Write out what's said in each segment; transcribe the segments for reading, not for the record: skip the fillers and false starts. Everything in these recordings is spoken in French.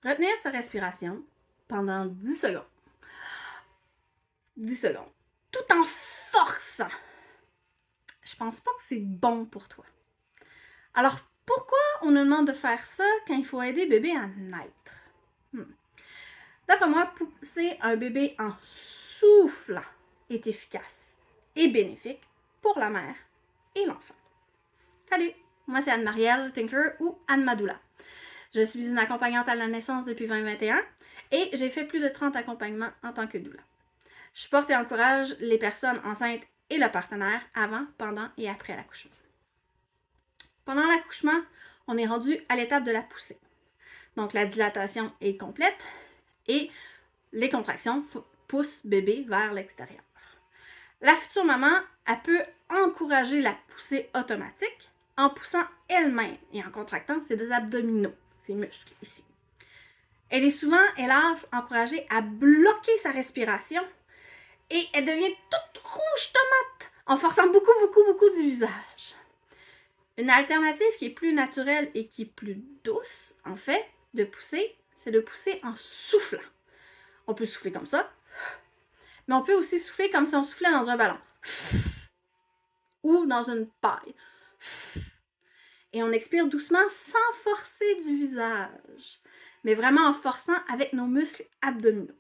retenir sa respiration pendant 10 secondes. 10 secondes. Tout en forçant. Je pense pas que c'est bon pour toi. Alors, pourquoi on nous demande de faire ça quand il faut aider bébé à naître? D'après moi, pousser un bébé en soufflant est efficace et bénéfique pour la mère et l'enfant. Salut, moi c'est Anne-Marielle Tinker ou Anne Madoula. Je suis une accompagnante à la naissance depuis 2021 et j'ai fait plus de 30 accompagnements en tant que doula. Je supporte et encourage les personnes enceintes et le partenaire avant, pendant et après l'accouchement. Pendant l'accouchement, on est rendu à l'étape de la poussée. Donc la dilatation est complète et les contractions poussent bébé vers l'extérieur. La future maman, elle peut encourager la poussée automatique en poussant elle-même et en contractant ses abdominaux, ses muscles ici. Elle est souvent, hélas, encouragée à bloquer sa respiration et elle devient toute rouge tomate en forçant beaucoup du visage. Une alternative qui est plus naturelle et qui est plus douce, en fait, de pousser, c'est de pousser en soufflant. On peut souffler comme ça, mais on peut aussi souffler comme si on soufflait dans un ballon ou dans une paille. Et on expire doucement sans forcer du visage, mais vraiment en forçant avec nos muscles abdominaux.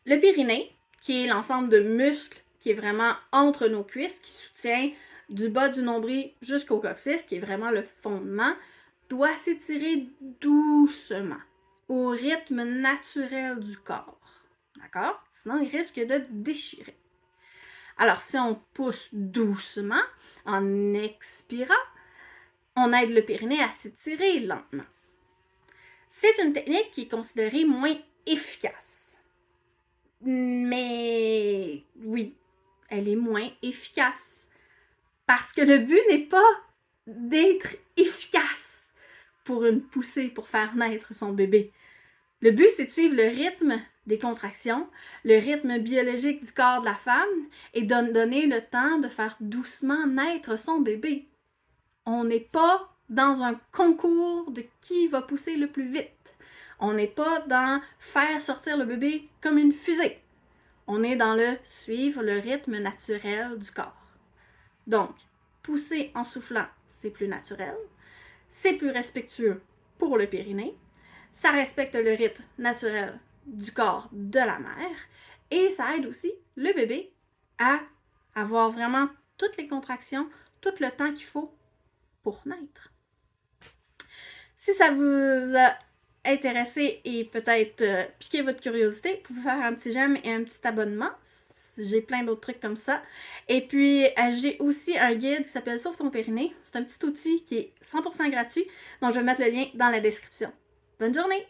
Le périnée, qui est l'ensemble de muscles qui est vraiment entre nos cuisses, qui soutient du bas du nombril jusqu'au coccyx, qui est vraiment le fondement, doit s'étirer doucement, au rythme naturel du corps. D'accord? Sinon, il risque de déchirer. Alors, si on pousse doucement, en expirant, on aide le périnée à s'étirer lentement. C'est une technique qui est considérée moins efficace. Mais oui, elle est moins efficace. Parce que le but n'est pas d'être efficace pour une poussée, pour faire naître son bébé. Le but, c'est de suivre le rythme des contractions, le rythme biologique du corps de la femme et de donner le temps de faire doucement naître son bébé. On n'est pas dans un concours de qui va pousser le plus vite. On n'est pas dans faire sortir le bébé comme une fusée. On est dans le suivre le rythme naturel du corps. Donc, pousser en soufflant, c'est plus naturel, c'est plus respectueux pour le périnée, ça respecte le rythme naturel du corps de la mère et ça aide aussi le bébé à avoir vraiment toutes les contractions, tout le temps qu'il faut pour naître. Si ça vous a intéressé et peut-être piqué votre curiosité, vous pouvez faire un petit j'aime et un petit abonnement. J'ai plein d'autres trucs comme ça. Et puis, j'ai aussi un guide qui s'appelle Sauve ton périnée. C'est un petit outil qui est 100% gratuit, donc je vais mettre le lien dans la description. Bonne journée!